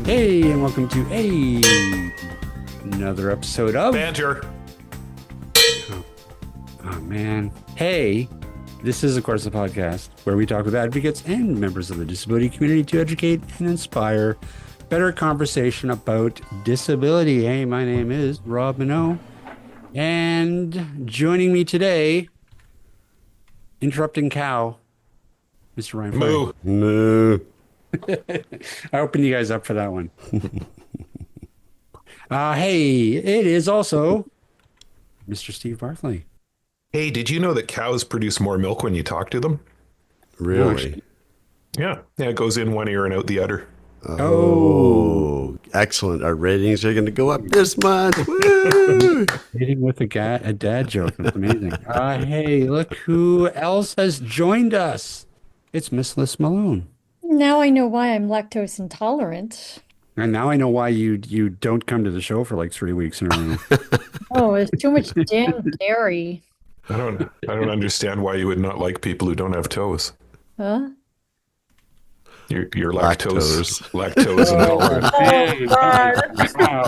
Hey, and welcome to another episode of Banter. Oh man. Hey, this is of course a podcast where we talk with advocates and members of the disability community to educate and inspire better conversation about disability. Hey, my name is Rob Minot, and joining me today, interrupting cow, Mr. Ryan Fleury. Moo. No. I opened you guys up for that one. Hey, it is also Mr. Steve Barkley. Hey, did you know that cows produce more milk when you talk to them? Really? Yeah. Yeah, it goes in one ear and out the other. Oh, excellent. Our ratings are going to go up this month. Woo! Hitting with a dad joke. That's amazing. Hey, look who else has joined us. It's Miss Liz Malone. Now I know why I'm lactose intolerant. And now I know why you don't come to the show for like 3 weeks in a row. Oh, it's too much damn dairy. I don't understand why you would not like people who don't have toes. Huh? You're lactose intolerant. Hey, wow,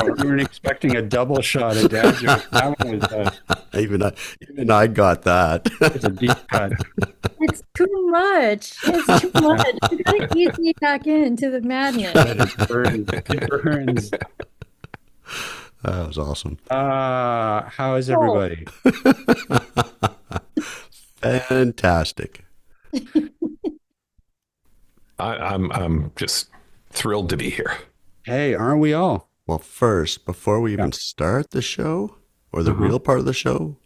you weren't expecting a double shot at dad joke. That one was Even I got that. a deep cut. It's too much. It's too much. You gotta ease me back into the madness. It burns. That was awesome. How is everybody? Fantastic. I'm just thrilled to be here. Hey, aren't we all? Well, first, before we even start the show, or the real part of the show,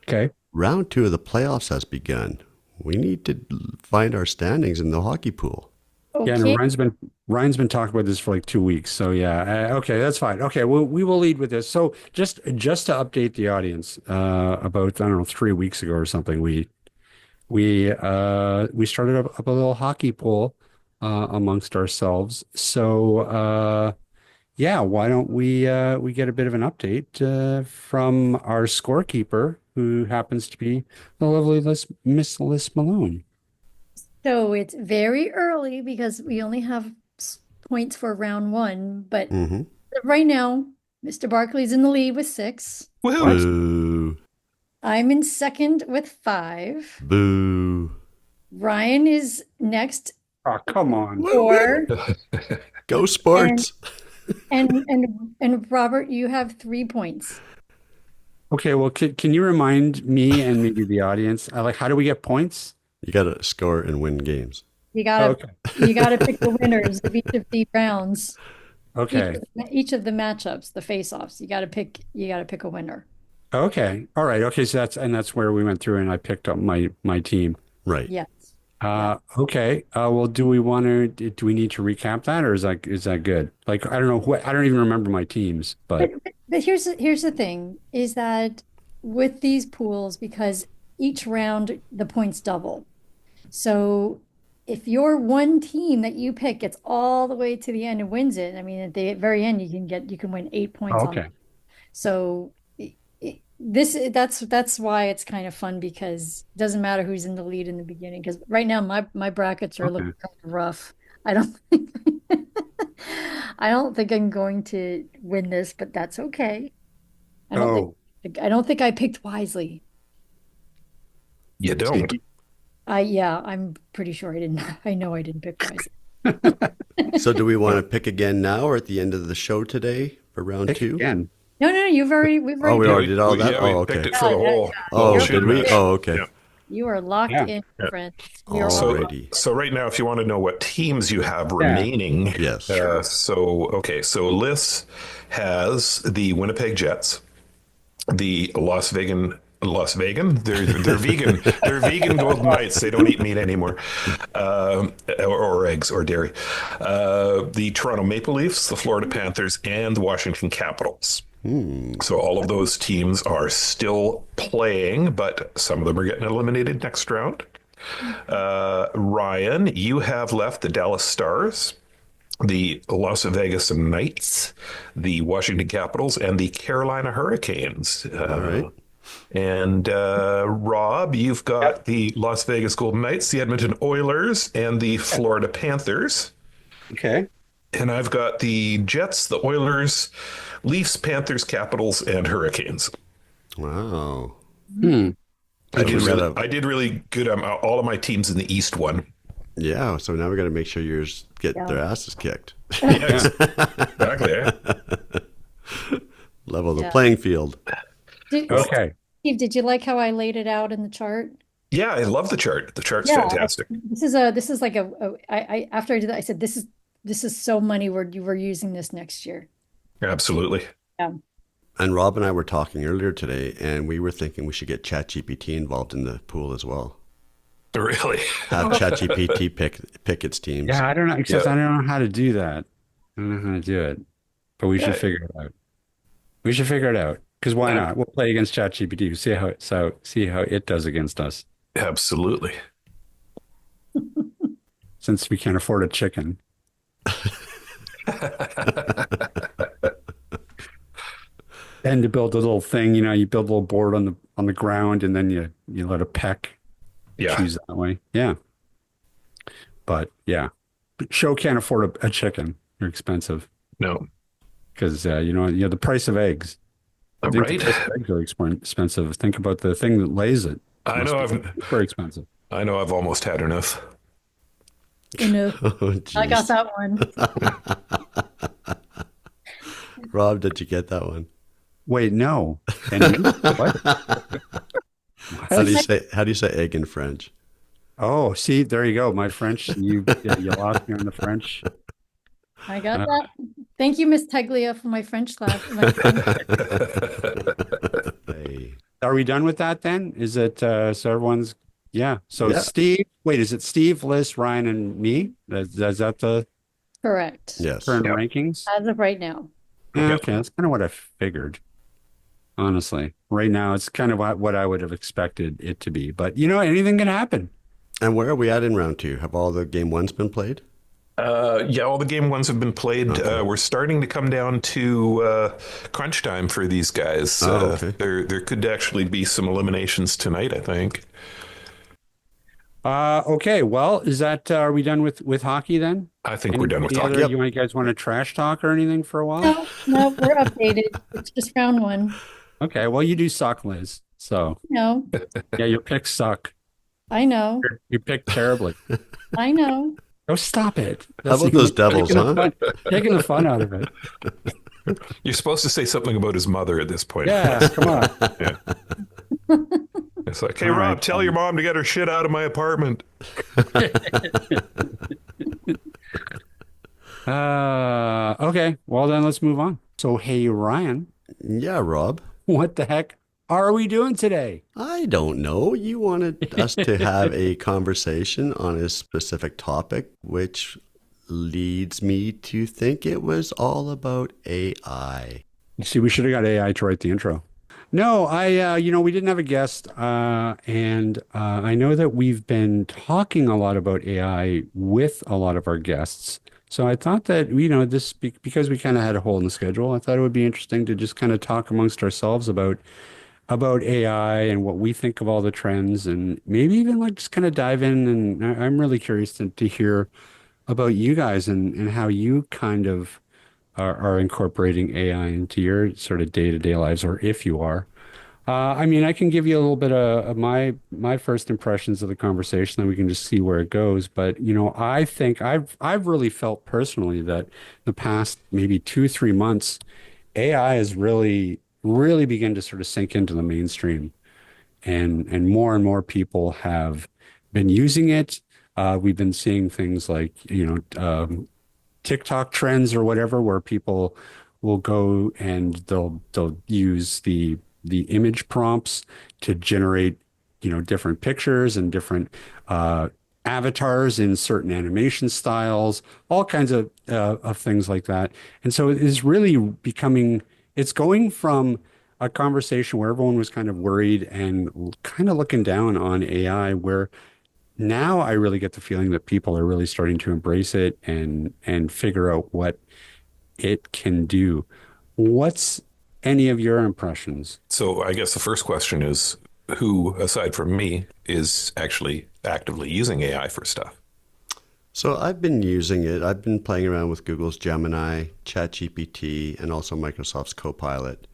Okay. round 2 of the playoffs has begun. We need to find our standings in the hockey pool. Yeah, Okay. and Ryan's been talking about this for like 2 weeks. So yeah, okay, that's fine. Okay, we will lead with this. So just to update the audience, about I don't know 3 weeks ago or something, we started up a little hockey pool amongst ourselves. So yeah, why don't we get a bit of an update from our scorekeeper, who happens to be the lovely Miss Liz Malone. So it's very early because we only have points for round 1. But right now, Mr. Barkley's in the lead with 6. Woohoo! Boo. I'm in second with 5. Boo. Ryan is next, Oh, come on. 4. Go sports. And Robert, you have 3 points. Okay, well, can you remind me and maybe the audience, how do we get points? You got to score and win games. You gotta Okay. you gotta pick the winners of each of the rounds. Okay. Each of the matchups, the face-offs. You gotta pick a winner. Okay. All right. Okay. So that's where we went through and I picked up my team. Right. Yes. Okay. Well, do we need to recap that, or is that good? Like, I don't know I don't even remember my teams, but But here's the thing, is that with these pools, because each round the points double. So if you're one team that you pick gets all the way to the end and wins it, I mean, at the very end you can win 8 points on okay. it. So that's why it's kind of fun, because it doesn't matter who's in the lead in the beginning. Because right now my brackets are looking kind of rough. I don't think I'm going to win this, but that's okay. I don't think I picked wisely. You don't. I'm pretty sure I didn't. I know I didn't pick wisely. So do we want to pick again now or at the end of the show today for round Pick 2? again. No, we've already Oh, we already did all that? Yeah, we Oh, okay. picked it for the whole. Oh, shoot did we? match. Oh, okay. Yeah. You are locked in, friends. You're So- all Alrighty. So right now, if you want to know what teams you have remaining, Yes. So Liz has the Winnipeg Jets, the Las Vegan. They're vegan. They're vegan Golden Knights. They don't eat meat anymore, or eggs or dairy. The Toronto Maple Leafs, the Florida Panthers, and the Washington Capitals. So all of those teams are still playing, but some of them are getting eliminated next round. Ryan, you have left the Dallas Stars, the Las Vegas Knights, the Washington Capitals, and the Carolina Hurricanes. All right. And Rob, you've got the Las Vegas Golden Knights, the Edmonton Oilers, and the Florida Panthers. Okay. And I've got the Jets, the Oilers, Leafs, Panthers, Capitals, and Hurricanes. Wow. Hmm. I did we really, gotta, I did really good. All of my teams in the East won. yeah. So now we got to make sure yours get Yeah. their asses kicked. Yeah, exactly. Eh? Level the Yeah. playing field. Okay. Steve, did you like how I laid it out in the chart? Yeah, I love the chart. The chart's Yeah, fantastic. this is like I after I did that, I said this is so money we're using this next year. Absolutely. Yeah. And Rob and I were talking earlier today, and we were thinking we should get ChatGPT involved in the pool as well. Really. Have ChatGPT pick its teams. Yeah, I don't know, except Yeah. I don't know how to do that. I don't know how to do it, but we should Yeah. figure it out. We should figure it out because why not? We'll play against ChatGPT. See how it does against us Absolutely. since we can't afford a chicken. And to build a little thing, you build a little board on the ground, and then you let it peck. Yeah. Choose that way. Yeah, but yeah, show can't afford a chicken. They're expensive No. because the price of eggs. I think the Right. price of eggs are expensive. Think about the thing that lays it. I know. Super expensive. I've almost had enough. Enough. Oh, I got geez. that one. Rob, did you get that one? Wait, no. And you? What? How do you say egg in French? Oh, see, there you go. My French. You lost me on the French. I got that. Thank you, Miss Teglia, for my French class. Hey. Are we done with that then? Is it so everyone's yeah. So Yeah. Steve, wait, is it Steve, Liz, Ryan, and me? Is that the Correct. Yes. current Yep. rankings? As of right now. Yeah, Yep. okay, that's kind of what I figured. Honestly, right now it's kind of what I would have expected it to be. But anything can happen. And where are we at in round two? Have all the game ones been played? Yeah, all the game ones have been played. Okay. We're starting to come down to crunch time for these guys. Oh, okay. There could actually be some eliminations tonight, I think. Okay, well, is that are we done with hockey then? I think we're done with Any talking. other, Yep. you guys want to trash talk or anything for a while? No, we're updated. It's just round one. Okay, well, you do suck, Liz. So No, yeah, your picks suck. I know. You picked terribly. I know. Oh, stop it. How about those Devils, huh? Taking the fun out of it. You're supposed to say something about his mother at this point. Yeah, come on. Yeah. It's like, hey, All Rob, right, tell your mom to get her shit out of my apartment. Okay, well then let's move on. So, hey, Ryan, Yeah, Rob. what the heck are we doing today? I don't know. You wanted us to have a conversation on a specific topic, which leads me to think it was all about AI. See, we should have got AI to write the intro. No, we didn't have a guest, and I know that we've been talking a lot about AI with a lot of our guests. So I thought that, because we kind of had a hole in the schedule, I thought it would be interesting to just kind of talk amongst ourselves about AI and what we think of all the trends, and maybe even like just kind of dive in. And I'm really curious to hear about you guys and how you kind of are incorporating AI into your sort of day-to-day lives, or if you are. I can give you a little bit of my first impressions of the conversation, then we can just see where it goes. But I think I've really felt personally that the past maybe 2-3 months, AI has really begun to sort of sink into the mainstream, and more people have been using it. We've been seeing things like TikTok trends or whatever, where people will go and they'll use the image prompts to generate different pictures and different avatars in certain animation styles, all kinds of things like that. And so it is really it's going from a conversation where everyone was kind of worried and kind of looking down on AI, where now I really get the feeling that people are really starting to embrace it and figure out what it can do. What's any of your impressions? So I guess the first question is, who, aside from me, is actually actively using AI for stuff? So I've been using it. I've been playing around with Google's Gemini, ChatGPT, and also Microsoft's Copilot.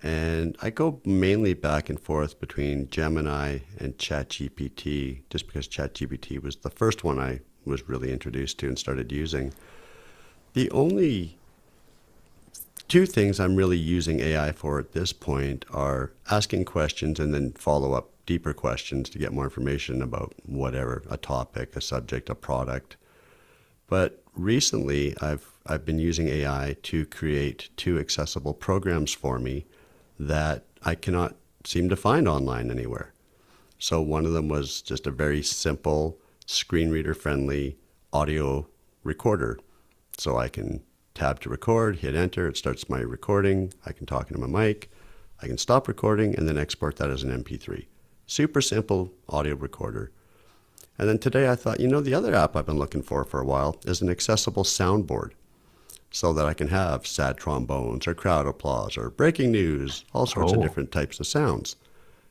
And I go mainly back and forth between Gemini and ChatGPT, just because ChatGPT was the first one I was really introduced to and started using. The only two things I'm really using AI for at this point are asking questions and then follow up deeper questions to get more information about whatever, a topic, a subject, a product. But recently I've been using AI to create two accessible programs for me that I cannot seem to find online anywhere. So one of them was just a very simple, screen reader friendly audio recorder. So I can tab to record, hit enter, it starts my recording. I can talk into my mic, I can stop recording and then export that as an MP3. Super simple audio recorder. And then today I thought, the other app I've been looking for a while is an accessible soundboard so that I can have sad trombones or crowd applause or breaking news, all sorts of different types of sounds.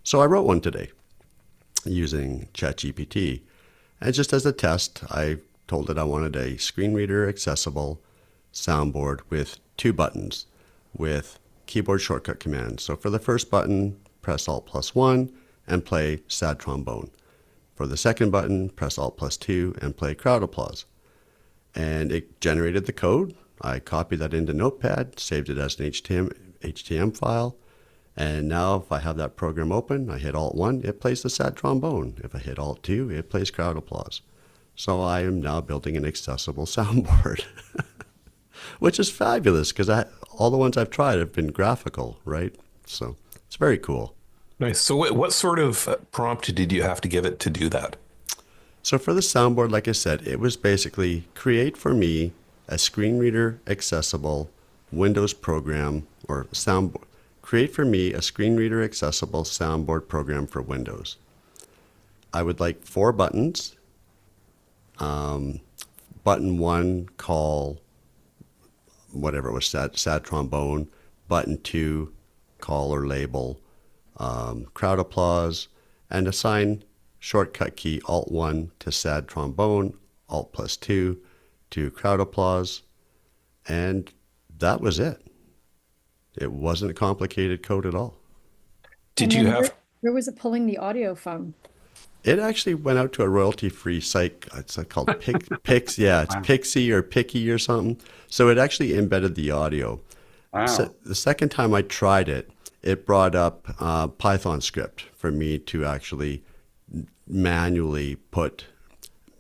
So I wrote one today using ChatGPT. And just as a test, I told it I wanted a screen reader accessible soundboard with two buttons with keyboard shortcut commands. So for the first button, press Alt+1 and play sad trombone. For the second button, press Alt+2 and play crowd applause. And it generated the code. I copied that into Notepad, saved it as an HTML file. And now if I have that program open, I hit Alt+1, it plays the sad trombone. If I hit Alt+2, it plays crowd applause. So I am now building an accessible soundboard, which is fabulous because all the ones I've tried have been graphical, right? So it's very cool. Nice. So what sort of prompt did you have to give it to do that? So for the soundboard, like I said, it was basically create for me a screen reader accessible Windows program or soundboard. Create for me a screen reader accessible soundboard program for Windows. I would like 4 buttons. Button 1, call whatever it was, sad trombone. Button 2, call or label crowd applause. And assign shortcut key Alt+1 to sad trombone, Alt+2 to crowd applause. And that was it. It wasn't a complicated code at all. Did you have... Where was it pulling the audio from? It actually went out to a royalty-free site. It's called Pix. Yeah, it's Pixie or Picky or something. So it actually embedded the audio. Wow. So the second time I tried it, it brought up Python script for me to actually manually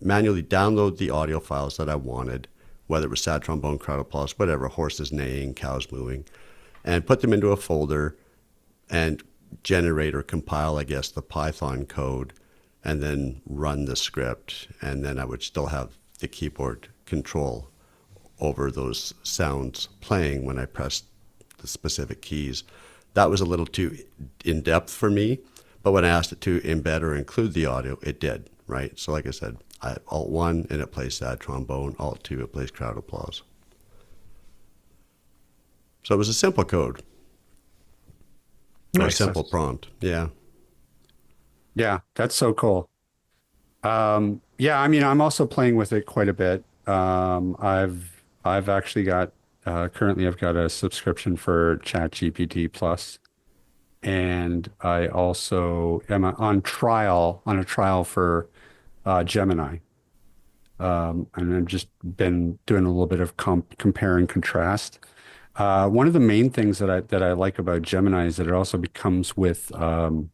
download the audio files that I wanted, whether it was sad trombone, crowd applause, whatever, horses neighing, cows mooing, and put them into a folder and generate or compile, I guess, the Python code and then run the script. And then I would still have the keyboard control over those sounds playing when I pressed the specific keys. That was a little too in-depth for me, but when I asked it to embed or include the audio, it did, right? So like I said, Alt+1 and it plays sad trombone, Alt+2 it plays crowd applause. So it was a simple code. Or a simple prompt, yeah. Yeah, that's so cool. Yeah, I mean, I'm also playing with it quite a bit. I've actually got currently I've got a subscription for ChatGPT Plus, and I also am on a trial for Gemini. And I've just been doing a little bit of compare and contrast. One of the main things that I like about Gemini is that it also becomes with a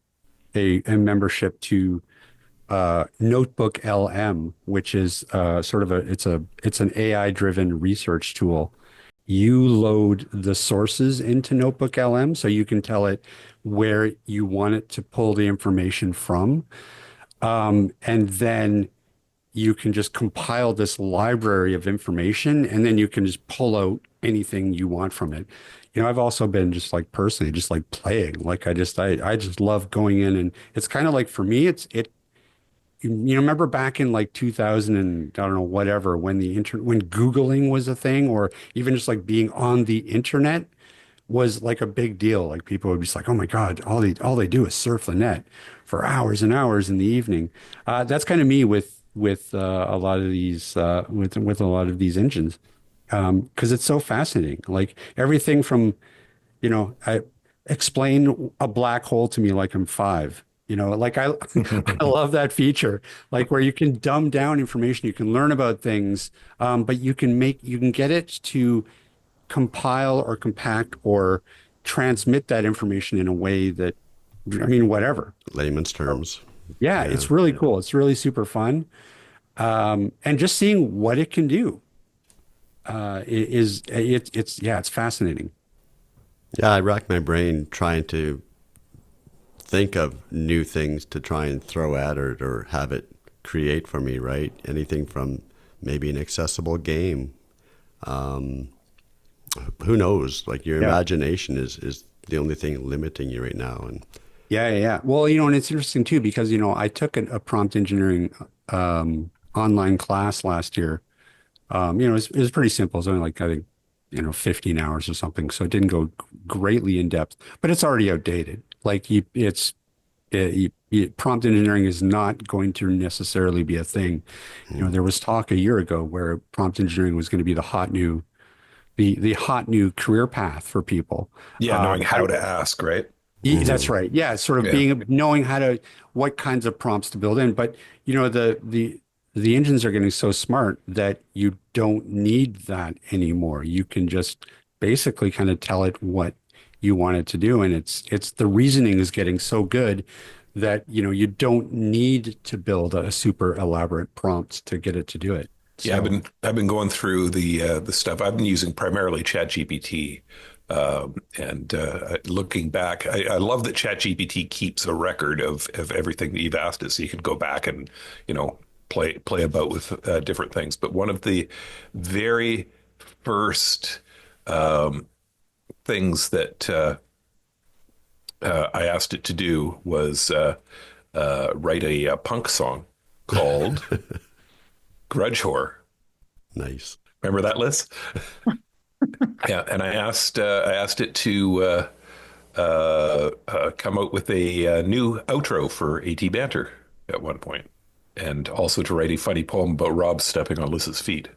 membership to Notebook LM, which is sort of it's an AI driven research tool. You load the sources into Notebook LM, so you can tell it where you want it to pull the information from, and then you can just compile this library of information, and then you can just pull out anything you want from it. I've also been just like personally just like playing. Like I just love going in, and it's kind of like for me, remember back in like 2000 and I don't know, whatever, when when Googling was a thing, or even just like being on the internet was like a big deal. Like people would be just like, oh my God, all they do is surf the net for hours and hours in the evening. That's kind of me with with a lot of these with a lot of these engines, because it's so fascinating. Like everything from, I explain a black hole to me like I'm five. Like I love that feature, like where you can dumb down information, you can learn about things, but you can get it to compile or compact or transmit that information in a way that, I mean, whatever. Layman's terms. Yeah, Yeah. it's really cool. It's really super fun. And just seeing what it can do it's fascinating. Yeah, I rack my brain trying to think of new things to try and throw at it or have it create for me, right? Anything from maybe an accessible game. Who knows? Like your imagination is the only thing limiting you right now. And Yeah. Well, and it's interesting too, because, I took a prompt engineering online class last year. It was pretty simple. It was only like, I think, 15 hours or something. So it didn't go greatly in depth, but it's already outdated. Like prompt engineering is not going to necessarily be a thing. There was talk a year ago where prompt engineering was going to be the hot new career path for people. Yeah, knowing how to ask, right? That's right. Yeah, sort of knowing what kinds of prompts to build in. But the engines are getting so smart that you don't need that anymore. You can just basically kind of tell it what you want it to do, and it's the reasoning is getting so good that you don't need to build a super elaborate prompt to get it to do it. Yeah, I've been going through the stuff. I've been using primarily ChatGPT, and looking back, I love that ChatGPT keeps a record of everything that you've asked it, so you can go back and play about with different things. But one of the very first things that I asked it to do was write a punk song called Grudge Whore. nice. Remember that, Liz? Yeah, and I asked it to come out with a new outro for AT Banter at one point, and also to write a funny poem about Rob stepping on Liz's feet.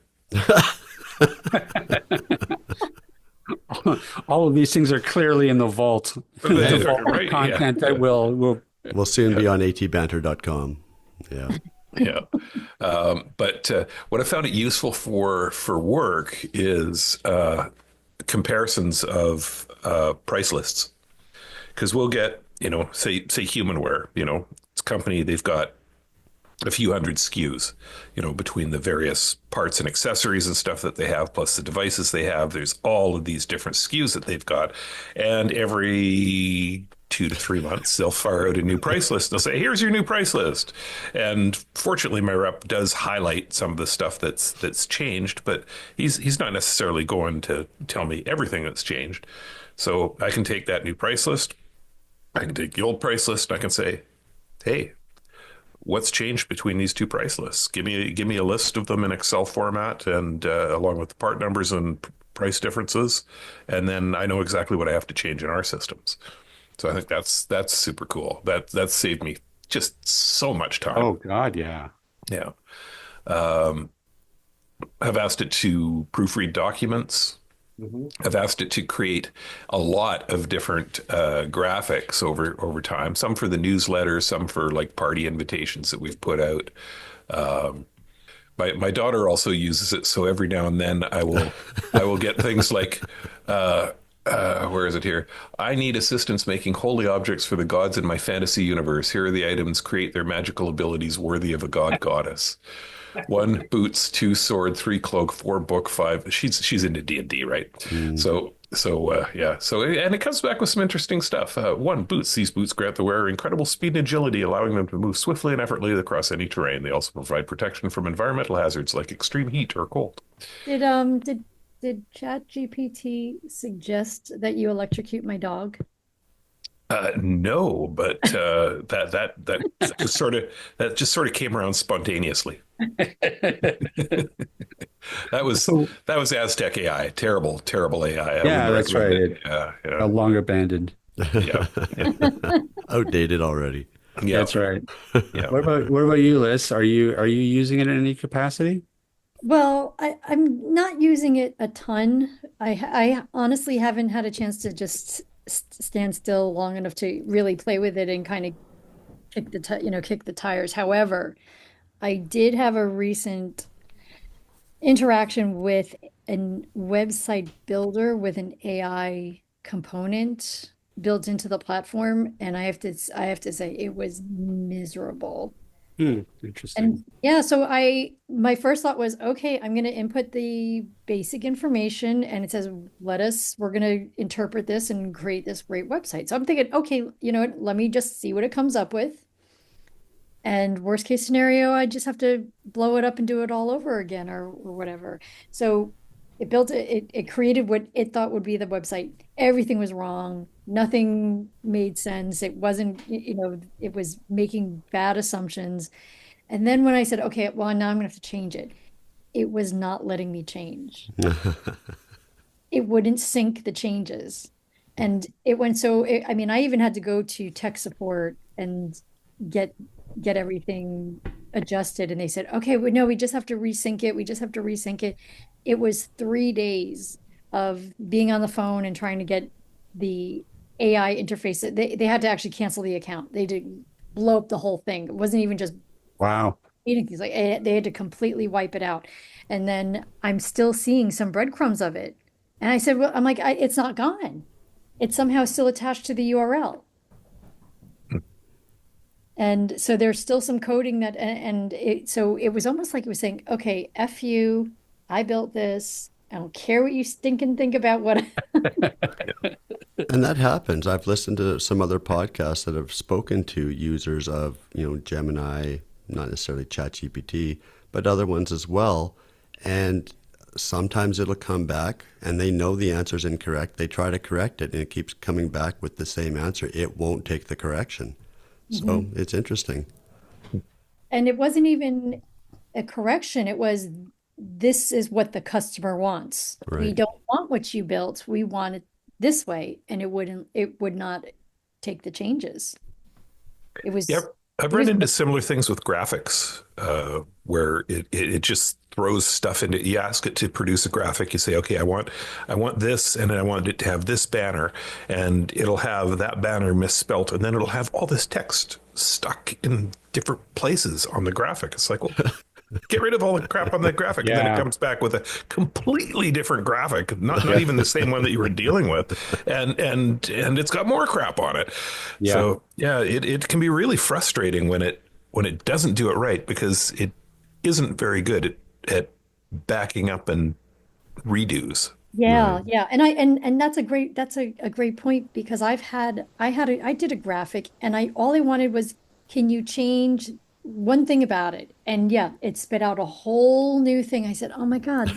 All of these things are clearly in the vault, the vault Right, content that will We'll soon be on atbanter.com. Yeah. Yeah. But what I found it useful for work is comparisons of price lists. Because we'll get, say Humanware, it's a company, they've got a few hundred SKUs, between the various parts and accessories and stuff that they have, plus the devices they have. There's all of these different SKUs that they've got. And every 2 to 3 months, they'll fire out a new price list. They'll say, here's your new price list. And fortunately, my rep does highlight some of the stuff that's changed, but he's not necessarily going to tell me everything that's changed. So I can take that new price list, I can take the old price list, and I can say, hey, what's changed between these two price lists? Give me a list of them in Excel format, and along with the part numbers and price differences, and then I know exactly what I have to change in our systems. So I think that's super cool. That saved me just so much time. Oh God, yeah. Yeah. I've asked it to proofread documents. I've asked it to create a lot of different graphics over time. Some for the newsletter, some for like party invitations that we've put out. My daughter also uses it, so every now and then I will get things like. Where is it here? I need assistance making holy objects for the gods in my fantasy universe. Here are the items. Create their magical abilities worthy of a god goddess. 1 boots, 2 sword, 3 cloak, 4 book, 5. She's into D&D, right? So and it comes back with some interesting stuff. 1 boots. These boots grant the wearer incredible speed and agility, allowing them to move swiftly and effortlessly across any terrain. They also provide protection from environmental hazards like extreme heat or cold. Did ChatGPT suggest that you electrocute my dog? No, but that just sort of came around spontaneously. That was Aztec AI, terrible AI. Yeah, that's right. Yeah. Long abandoned. Yeah. Outdated already. Yeah. That's right. Yeah. What about you, Liz? Are you using it in any capacity? Well, I'm not using it a ton. I honestly haven't had a chance to just stand still long enough to really play with it and kind of kick the tires. However, I did have a recent interaction with a website builder with an AI component built into the platform, and I have to say it was miserable. Interesting. And yeah, so my first thought was, okay, I'm going to input the basic information and it says, we're going to interpret this and create this great website. So I'm thinking, okay, you know what, let me just see what it comes up with. And worst case scenario, I just have to blow it up and do it all over again or whatever. So it created what it thought would be the website. Everything was wrong. Nothing made sense. It wasn't, it was making bad assumptions. And then when I said, okay, well, now I'm gonna have to change it, it was not letting me change. It wouldn't sync the changes. And it went I mean, I even had to go to tech support and get everything adjusted. And they said, okay, well, no, we just have to resync it. We just have to resync it. It was 3 days of being on the phone and trying to get the AI interface. They had to actually cancel the account. They did blow up the whole thing. It wasn't even just Wow. meetings. Like they had to completely wipe it out. And then I'm still seeing some breadcrumbs of it. And I said, well, I'm like, it's not gone. It's somehow still attached to the URL. And so there's still some coding so it was almost like it was saying, okay, F you, I built this. I don't care what you stinking think about what. And that happens. I've listened to some other podcasts that have spoken to users of, Gemini, not necessarily ChatGPT, but other ones as well. And sometimes it'll come back and they know the answer is incorrect. They try to correct it and it keeps coming back with the same answer. It won't take the correction. So it's interesting. And it wasn't even a correction. It was, this is what the customer wants. We Right. don't want what you built. We want it this way. And it would not take the changes. It was, Yeah, I've it run was, into similar things with graphics, where it just throws stuff into. You ask it to produce a graphic. You say, okay, I want this, and I want it to have this banner, and it'll have that banner misspelt, and then it'll have all this text stuck in different places on the graphic. It's like, well, get rid of all the crap on the graphic, and then it Yeah. comes back with a completely different graphic, not even the same one that you were dealing with, and it's got more crap on it. Yeah. So yeah, it can be really frustrating when it doesn't do it right, because it isn't very good at backing up and redos. yeah, yeah. And that's a great point because I did a graphic and all I wanted was, can you change one thing about it? And yeah, it spit out a whole new thing. I said, oh my God,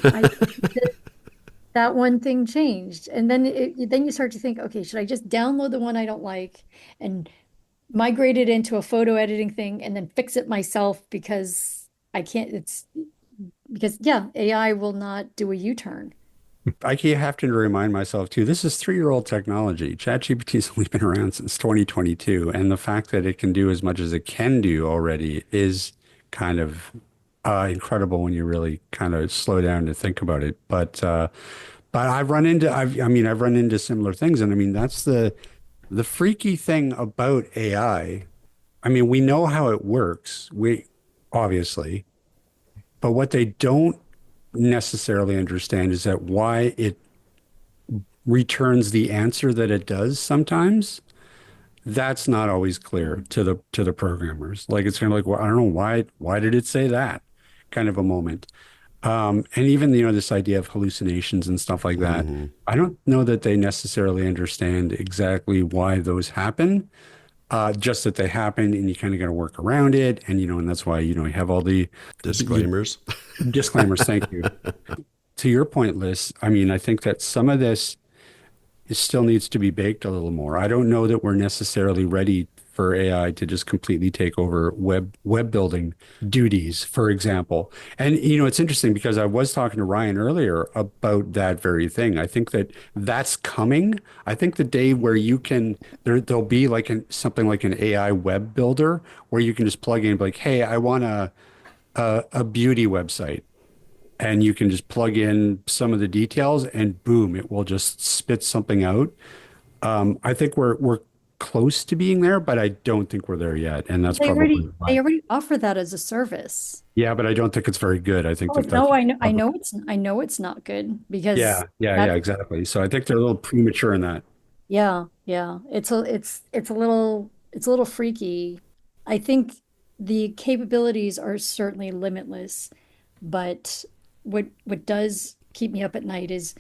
that one thing changed. And then you start to think, okay, should I just download the one I don't like and migrate it into a photo editing thing and then fix it myself because I can't, it's because yeah, AI will not do a U-turn. I keep having to remind myself too, this is 3-year-old technology. ChatGPT's only been around since 2022. And the fact that it can do as much as it can do already is kind of incredible when you really kind of slow down to think about it. But I've run into similar things. And I mean, that's the freaky thing about AI. I mean, we know how it works. We obviously, but what they don't necessarily understand is that why it returns the answer that it does sometimes. That's not always clear to the programmers. Like it's kind of like, well, I don't know why did it say that kind of a moment. And even this idea of hallucinations and stuff like that. I don't know that they necessarily understand exactly why those happen. Just that they happen, and you kind of got to work around it, and that's why you have all the Disclaimers. disclaimers. Thank you. To your point, Liz, I mean, I think that some of this still needs to be baked a little more. I don't know that we're necessarily ready for AI to just completely take over web building duties, for example. And it's interesting because I was talking to Ryan earlier about that very thing. I think that that's coming. I think the day where you can there'll be like something like an AI web builder where you can just plug in like, hey, I want a beauty website. And you can just plug in some of the details and boom, it will just spit something out. I think we're close to being there, but I don't think we're there yet. And that's probably They why. already offer that as a service. Yeah, but I don't think it's very good. I think Oh, that that's no, I probably, know it's not good because yeah, that exactly. So I think they're a little premature in that. yeah. It's a little freaky. I think the capabilities are certainly limitless, but what does keep me up at night is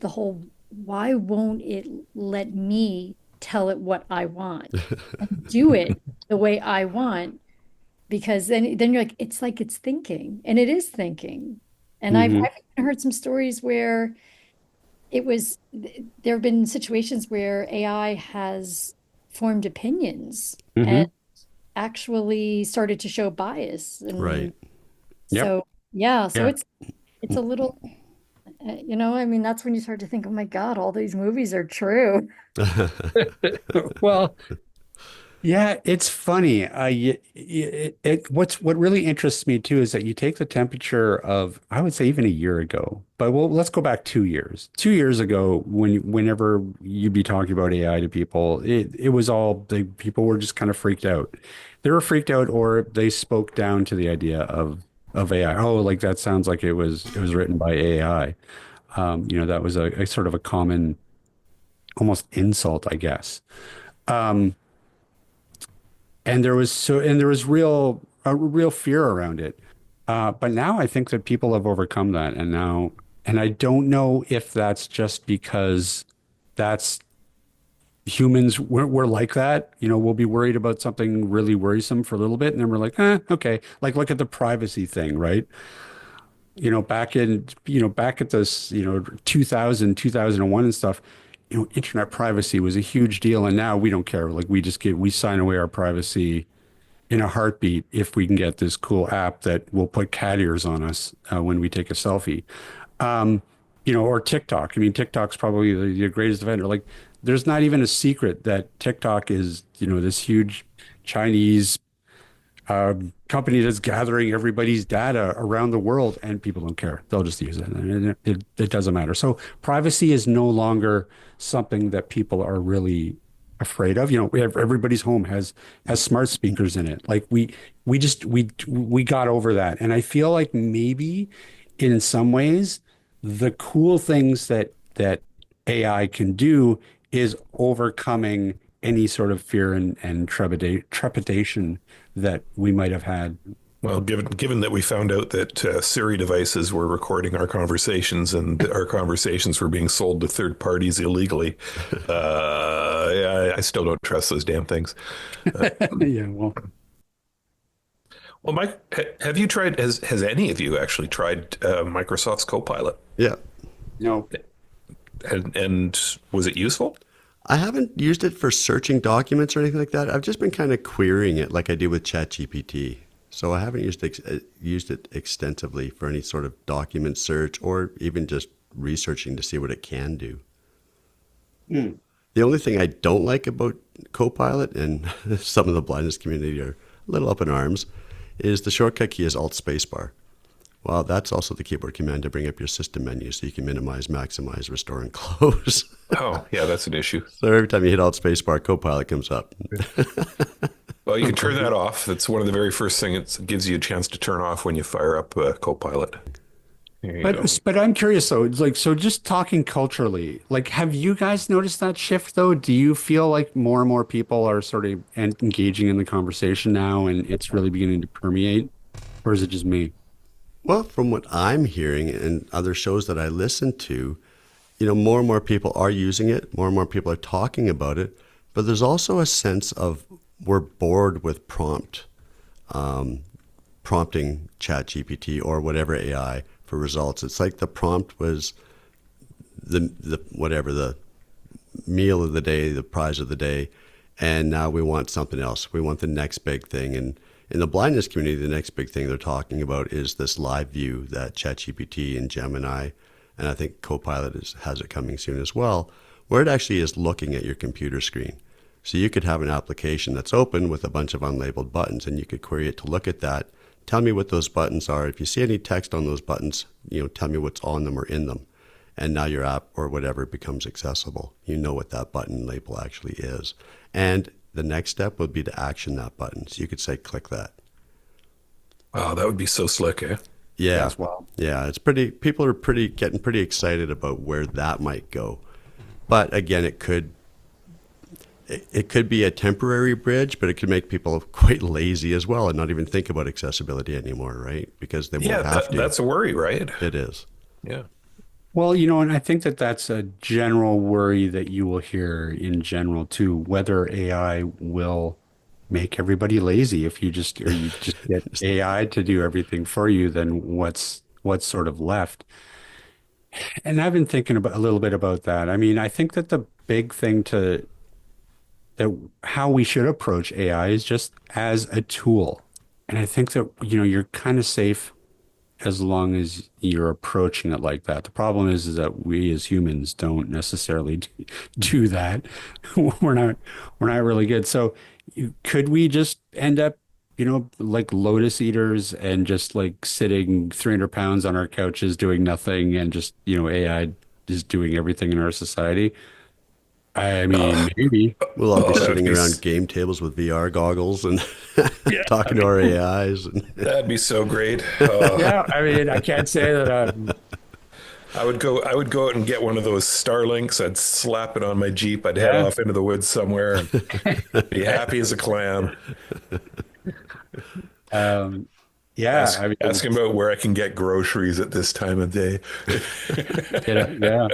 the whole why won't it let me tell it what I want and do it the way I want? Because then you're like it's thinking and it is thinking. And Hmm. I've heard some stories where there have been situations where AI has formed opinions and Hmm. actually started to show bias. Right. And Yep. so, yeah, so Yeah. it's a little, I mean, that's when you start to think, oh my God, all these movies are true. Well, yeah, it's funny. What really interests me too is that you take the temperature of, I would say even a year ago, but well, let's go back 2 years. 2 years ago, whenever you'd be talking about AI to people, it was all the people were just kind of freaked out. They were freaked out, or they spoke down to the idea of AI. Oh, like that sounds like it was written by AI. That was a sort of a common, almost insult, I guess. Um, and there was real fear around it. But now I think that people have overcome that, and I don't know if that's just because that's humans. We're like that. We'll be worried about something really worrisome for a little bit, and then we're like, okay. Like look at the privacy thing, right? Back at this, 2001 and stuff, internet privacy was a huge deal, and now we don't care. Like we sign away our privacy in a heartbeat if we can get this cool app that will put cat ears on us when we take a selfie. Um, or TikTok. I mean, TikTok's probably the greatest offender. Like, there's not even a secret that TikTok is, this huge Chinese company that's gathering everybody's data around the world, and people don't care. They'll just use it, and it doesn't matter. So privacy is no longer something that people are really afraid of. Everybody's home has smart speakers in it. Like we got over that, and I feel like maybe in some ways the cool things that AI can do is overcoming any sort of fear and trepidation that we might have had. Well, given that we found out that Siri devices were recording our conversations and our conversations were being sold to third parties illegally, I still don't trust those damn things. Yeah, well, Well, Mike, have you tried? Has any of you actually tried Microsoft's Copilot? Yeah. no. And was it useful? I haven't used it for searching documents or anything like that. I've just been kind of querying it like I do with ChatGPT. So I haven't used it extensively for any sort of document search or even just researching to see what it can do. Mm. The only thing I don't like about Copilot, and some of the blindness community are a little up in arms, is the shortcut key is Alt Spacebar. Well, that's also the keyboard command to bring up your system menu so you can minimize, maximize, restore, and close. Oh, yeah, that's an issue. So every time you hit Alt Spacebar, Copilot comes up. Well, you can turn that off. That's one of the very first things it gives you a chance to turn off when you fire up Copilot. There you go. But I'm curious though, it's like, so just talking culturally, like, have you guys noticed that shift though? Do you feel like more and more people are sort of engaging in the conversation now and it's really beginning to permeate? Or is it just me? Well, from what I'm hearing and other shows that I listen to, more and more people are using it, more and more people are talking about it, but there's also a sense of we're bored with prompting ChatGPT or whatever AI for results. It's like the prompt was the meal of the day, the prize of the day, And now we want something else. We want the next big thing. And in the blindness community, the next big thing they're talking about is this live view that ChatGPT and Gemini, and I think Copilot has it coming soon as well, where it actually is looking at your computer screen. So you could have an application that's open with a bunch of unlabeled buttons, and you could query it to look at that. Tell me what those buttons are. If you see any text on those buttons, tell me what's on them or in them. And now your app or whatever becomes accessible. You know what that button label actually is. And the next step would be to action that button. So you could say, click that. Oh, that would be so slick, eh? Yeah. As well. Yeah. It's pretty, people are getting pretty excited about where that might go. But again, it could be a temporary bridge, but it could make people quite lazy as well and not even think about accessibility anymore, right? Because they won't have to. That's a worry, right? It is. Yeah. Well, and I think that that's a general worry that you will hear in general too, whether AI will make everybody lazy. If you just get AI to do everything for you, then what's sort of left? And I've been thinking about a little bit about that. I mean, I think that the big thing that how we should approach AI is just as a tool. And I think that, you're kind of safe as long as you're approaching it like that. The problem is that we as humans don't necessarily do that. We're not really good. So could we just end up, like lotus eaters and just like sitting 300 pounds on our couches doing nothing and just, AI is doing everything in our society? I mean, maybe. We'll all be that'd sitting be around game tables with VR goggles and Yeah, talking to our AIs. That'd be so great. yeah. I mean, I can't say that. I would go out and get one of those Starlinks. I'd slap it on my Jeep. I'd head Yeah. off into the woods somewhere and be happy as a clam. Yeah. Ask, I mean, asking about where I can get groceries at this time of day. yeah.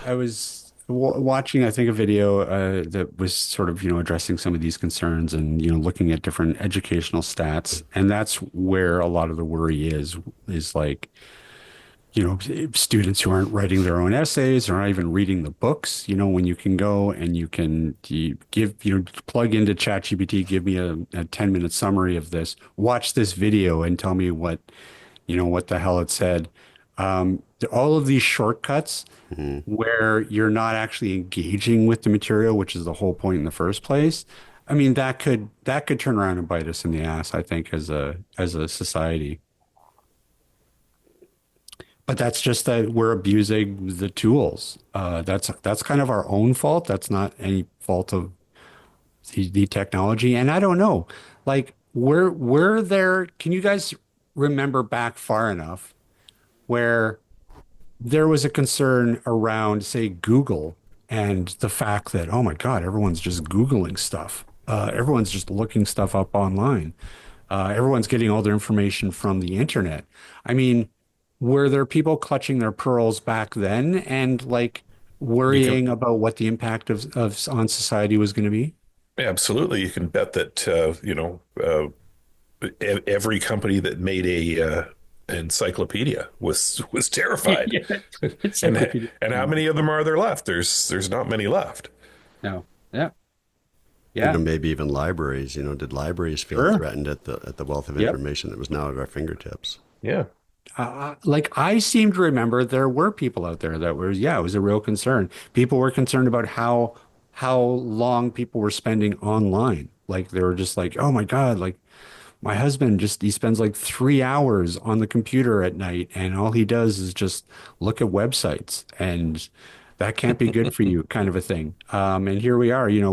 I was watching, I think, a video that was sort of, addressing some of these concerns and, looking at different educational stats. And that's where a lot of the worry is like, students who aren't writing their own essays or not even reading the books, when you can go and plug into ChatGPT, give me a 10-minute summary of this, watch this video and tell me what the hell it said. All of these shortcuts where you're not actually engaging with the material, which is the whole point in the first place. I mean, that could turn around and bite us in the ass, I think, as a society. But that's just that we're abusing the tools. That's kind of our own fault. That's not any fault of the technology. And I don't know, like, were there, can you guys remember back far enough where there was a concern around, say, Google and the fact that, oh my God, everyone's just Googling stuff. Everyone's just looking stuff up online. Everyone's getting all their information from the internet. I mean, were there people clutching their pearls back then and like You can worrying about what the impact of on society was going to be? absolutely. You can bet that every company that made a encyclopedia was terrified. Yeah. And how many of them are there left? There's not many left. No. Yeah. Yeah. Maybe even libraries. Did libraries feel Sure. threatened at the wealth of Yep. information that was now at our fingertips? Yeah. Like I seem to remember there were people out there that was, yeah, it was a real concern. People were concerned about how long people were spending online. Like they were just like, oh my God, like my husband he spends like 3 hours on the computer at night and all he does is just look at websites and that can't be good for you kind of a thing. And here we are, he's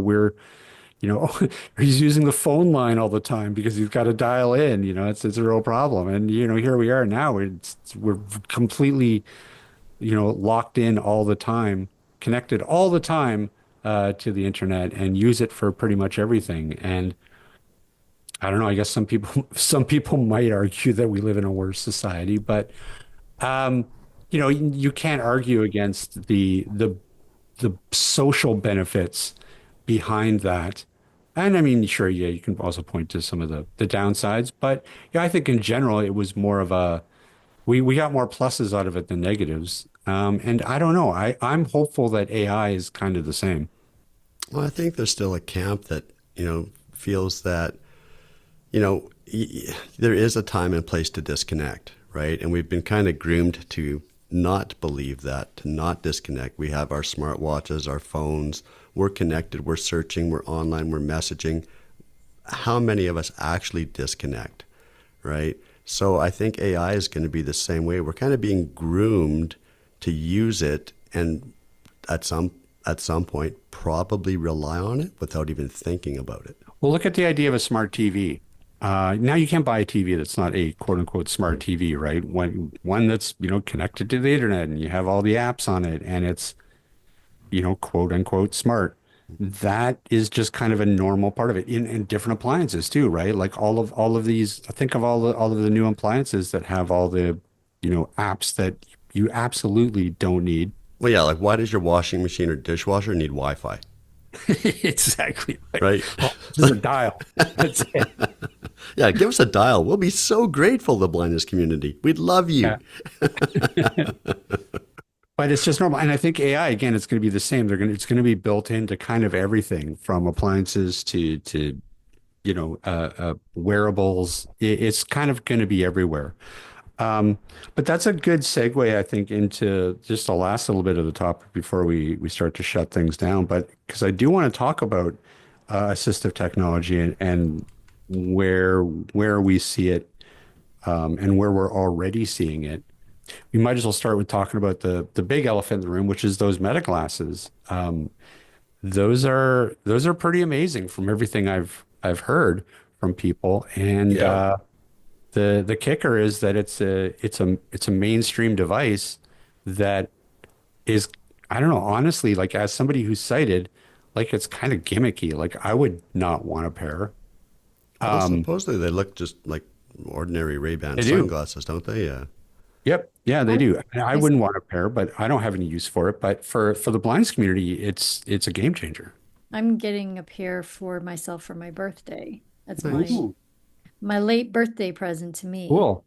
using the phone line all the time because he's got to dial in, it's a real problem. And, here we are now, we're completely, locked in all the time, connected all the time, to the internet and use it for pretty much everything. And I don't know, I guess some people might argue that we live in a worse society, but, you can't argue against the social benefits behind that. And I mean, sure, yeah, you can also point to some of the downsides, but yeah, I think in general it was more of we got more pluses out of it than negatives. And I don't know, I'm hopeful that AI is kind of the same. Well, I think there's still a camp that, feels that, there is a time and place to disconnect, right? And we've been kind of groomed to not believe that, to not disconnect. We have our smartwatches, our phones, we're connected, we're searching, we're online, we're messaging. How many of us actually disconnect, right? So I think AI is going to be the same way. We're kind of being groomed to use it and at some point probably rely on it without even thinking about it. Well, look at the idea of a smart TV. Now you can't buy a TV that's not a quote unquote smart TV, right? One that's, connected to the internet and you have all the apps on it and it's, quote unquote smart. That is just kind of a normal part of it in different appliances too, right? Like all of these, I think of all of the new appliances that have all the, apps that you absolutely don't need. Well, yeah, like why does your washing machine or dishwasher need Wi-Fi, Exactly. right? Oh, this is a dial. That's it. Yeah, give us a dial. We'll be so grateful, the blindness community. We'd love you. Yeah. But it's just normal. And I think AI, again, it's going to be the same. It's going to be built into kind of everything from appliances to wearables. It's kind of going to be everywhere. But that's a good segue, I think, into just the last little bit of the topic before we start to shut things down. But because I do want to talk about assistive technology and where we see it and where we're already seeing it. We might as well start with talking about the big elephant in the room, which is those meta glasses. Those are pretty amazing from everything I've heard from people, and Yeah. the kicker is that it's a mainstream device that is, I don't know, honestly, like as somebody who's sighted, like it's kind of gimmicky. Like I would not want a pair. Well, Um, supposedly they look just like ordinary Ray-Ban they do. sunglasses, don't they? Yeah. Yep. Yeah, they I, do. And I I wouldn't want a pair, but I don't have any use for it. But for the blinds community, it's a game changer. I'm getting a pair for myself for my birthday. That's Nice. my late birthday present to me. Cool.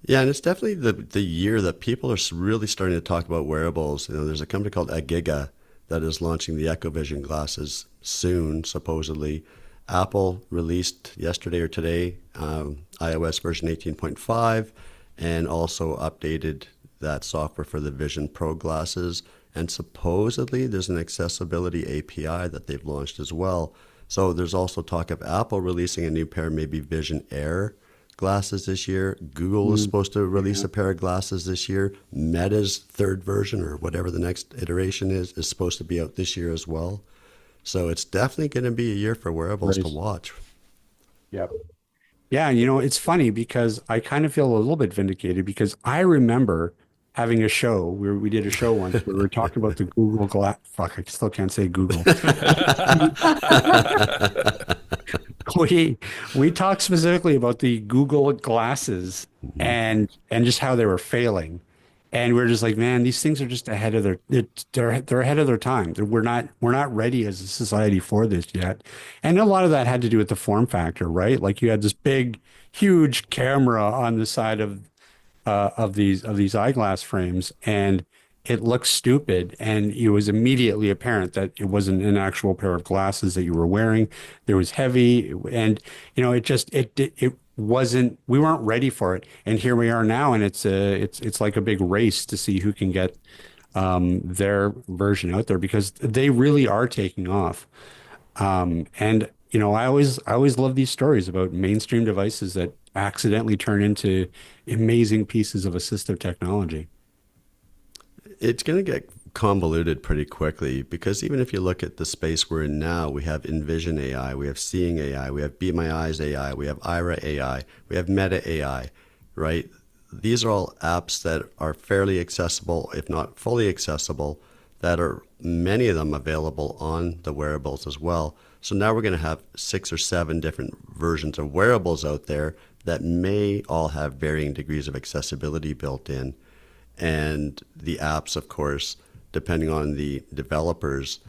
Yeah, and it's definitely the year that people are really starting to talk about wearables. There's a company called Agiga that is launching the Echo Vision glasses soon, supposedly. Apple released yesterday or today iOS version 18.5 and also updated that software for the Vision Pro glasses. And supposedly there's an accessibility API that they've launched as well. So there's also talk of Apple releasing a new pair, maybe Vision Air glasses this year. Google is supposed to release a pair of glasses this year. Meta's third version, or whatever the next iteration is supposed to be out this year as well. So it's definitely going to be a year for wearables to Nice. watch. Yep. Yeah, and it's funny because I kind of feel a little bit vindicated because I remember having a show where we did a show once where we were talking about the Google Glass. Fuck, I still can't say Google. We we talked specifically about the Google glasses and just how they were failing. And we're just like, man, these things are just ahead of they're ahead of their time. We're not ready as a society for this yet. And a lot of that had to do with the form factor, right? Like you had this big, huge camera on the side of these eyeglass frames, and it looked stupid. And it was immediately apparent that it wasn't an actual pair of glasses that you were wearing. There was heavy, and it wasn't. We weren't ready for it, and here we are now, and it's like a big race to see who can get their version out there because they really are taking off. And I always love these stories about mainstream devices that accidentally turn into amazing pieces of assistive technology. It's going to get convoluted pretty quickly because even if you look at the space we're in now, we have Envision AI, we have Seeing AI, we have Be My Eyes AI, we have Ira AI, we have Meta AI, right? These are all apps that are fairly accessible, if not fully accessible, that are many of them available on the wearables as well. So now we're going to have 6 or 7 different versions of wearables out there that may all have varying degrees of accessibility built in. And the apps, of course, depending on the developers,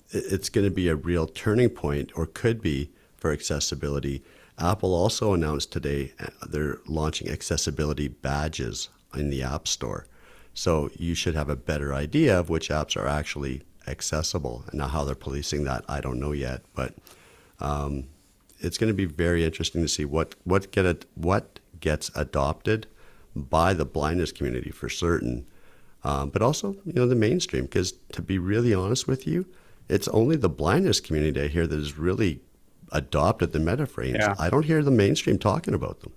it's going to be a real turning point, or could be, for accessibility. Apple also announced today they're launching accessibility badges in the App Store. So you should have a better idea of which apps are actually accessible. And now how they're policing that, I don't know yet. But it's going to be very interesting to see what gets adopted by the blindness community for certain, but also the mainstream. Because to be really honest with you, it's only the blindness community I hear that has really adopted the meta frames. Yeah. I don't hear the mainstream talking about them.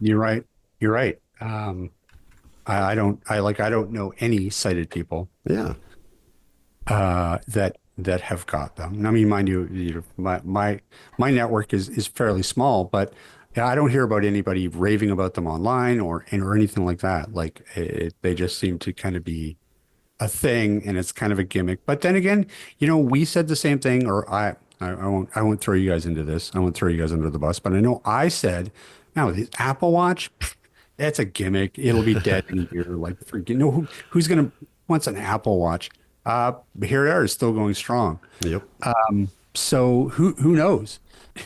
You're right. You're right. I don't know any sighted people Yeah. that have got them. I mean, mind you, my network is fairly small, but yeah, I don't hear about anybody raving about them online or anything like that. Like they just seem to kind of be a thing, and it's kind of a gimmick. But then again, we said the same thing, or I won't throw you guys into this. I won't throw you guys under the bus, but I know I said, no, the Apple Watch, that's a gimmick. It'll be dead in a year. Like, who's gonna wants an Apple Watch? Here they are, still going strong. Yep. So who knows?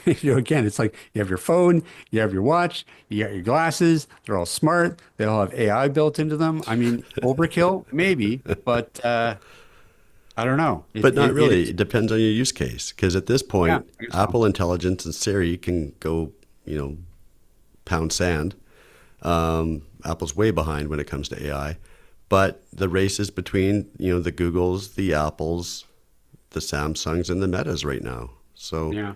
Again, it's like you have your phone, you have your watch, you got your glasses. They're all smart. They all have AI built into them. I mean, overkill, maybe, but I don't know. But not really. It depends on your use case. Because at this point, I guess so. Apple Intelligence and Siri can go, pound sand. Apple's way behind when it comes to AI. But the race is between, the Googles, the Apples, the Samsungs, and the Metas right now. So Yeah.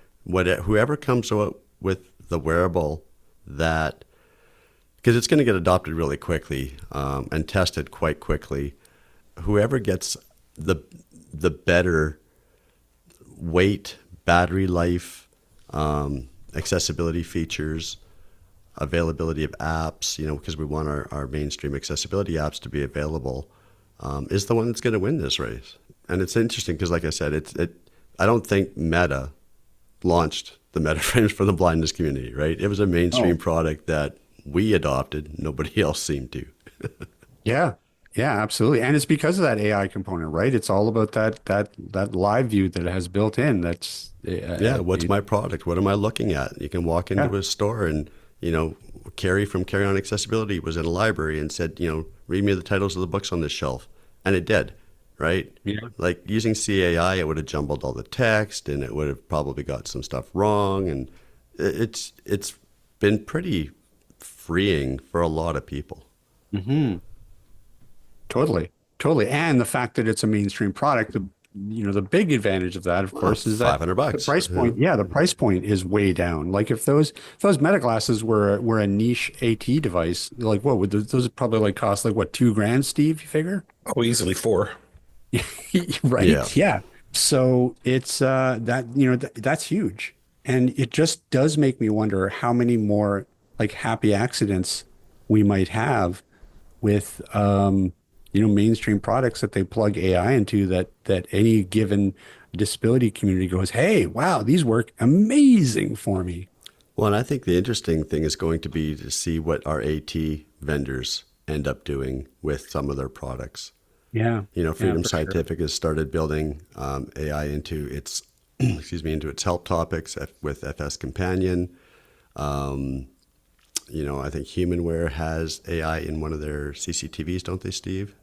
whoever comes out with the wearable that, because it's going to get adopted really quickly and tested quite quickly, whoever gets the better weight, battery life, accessibility features, availability of apps, because we want our mainstream accessibility apps to be available, is the one that's going to win this race. And it's interesting because, like I said, I don't think Meta launched the Meta frames for the blindness community, right? It was a mainstream product that we adopted. Nobody else seemed to. Yeah. Yeah, absolutely. And it's because of that AI component, right? It's all about that live view that it has built in. That's What's my product? What am I looking at? You can walk into a store and, Carrie from Carry On Accessibility was in a library and said, read me the titles of the books on this shelf. And it did, right? Yeah. Like using CAI, it would have jumbled all the text and it would have probably got some stuff wrong. And it's been pretty freeing for a lot of people. Mm-hmm. Totally. And the fact that it's a mainstream product, the big advantage of that, of course, is that $500. the price point. Yeah, the price point is way down. Like if those Meta glasses were a niche AT device, like what would those probably cost? Like what, $2,000, Steve? You figure? Oh, easily 4. Right. Yeah. So it's that's huge, and it just does make me wonder how many more like happy accidents we might have with mainstream products that they plug AI into that any given disability community goes, hey, wow, these work amazing for me. Well, and I think the interesting thing is going to be to see what our AT vendors end up doing with some of their products. Yeah. Freedom for Scientific has started building AI into its into its help topics with FS Companion. I think Humanware has AI in one of their CCTVs, don't they, Steve?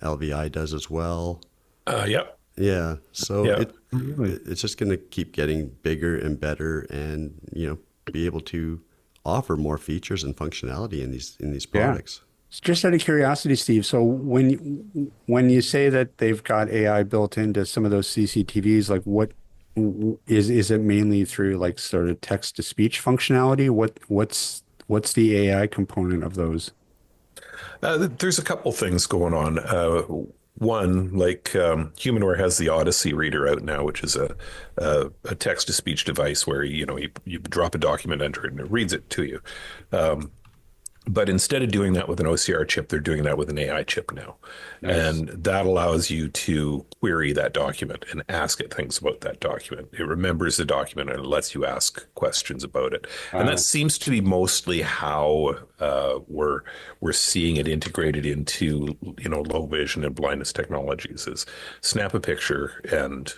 LVI does as well. Yep. Yeah. So Yeah. it's just going to keep getting bigger and better, and be able to offer more features and functionality in these products. Just out of curiosity, Steve, so when you say that they've got AI built into some of those CCTVs, like what is it mainly through like sort of text to speech functionality? What's the AI component of those? There's a couple things going on. One, like Humanware has the Odyssey reader out now, which is a text to speech device where you drop a document, enter it, and it reads it to you. But instead of doing that with an OCR chip, they're doing that with an AI chip now. Nice. And that allows you to query that document and ask it things about that document. It remembers the document and it lets you ask questions about it. Wow. And that seems to be mostly how we're seeing it integrated into low vision and blindness technologies, is snap a picture and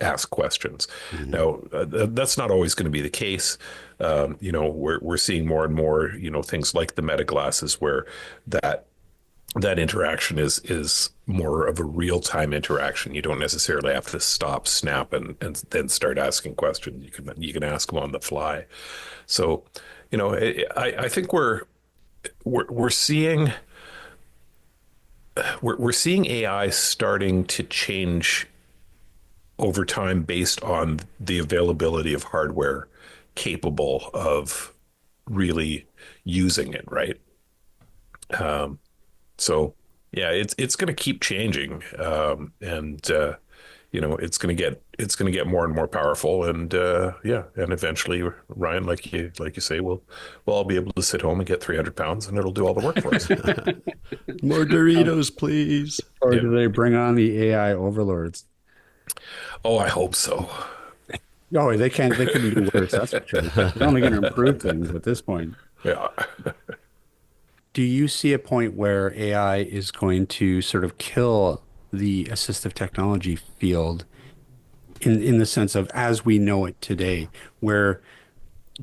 ask questions. Mm-hmm. Now, that's not always going to be the case. We're seeing more and more, things like the Meta glasses where that that interaction is more of a real-time interaction. You don't necessarily have to stop, snap, and then start asking questions. You can ask them on the fly. So, I think we're seeing we're seeing AI starting to change over time based on the availability of hardware capable of really using it, right? So yeah, it's going to keep changing, and it's going to get more and more powerful, and yeah, and eventually, Ryan, like you say, we'll all be able to sit home and get 300 pounds, and it'll do all the work for us. More Doritos, please. Or Yeah. do they bring on the AI overlords? Oh, I hope so. Oh, they can't. They couldn't do worse. That's for sure. They're only going to improve things at this point. Yeah. Do you see a point where AI is going to sort of kill the assistive technology field in the sense of as we know it today, where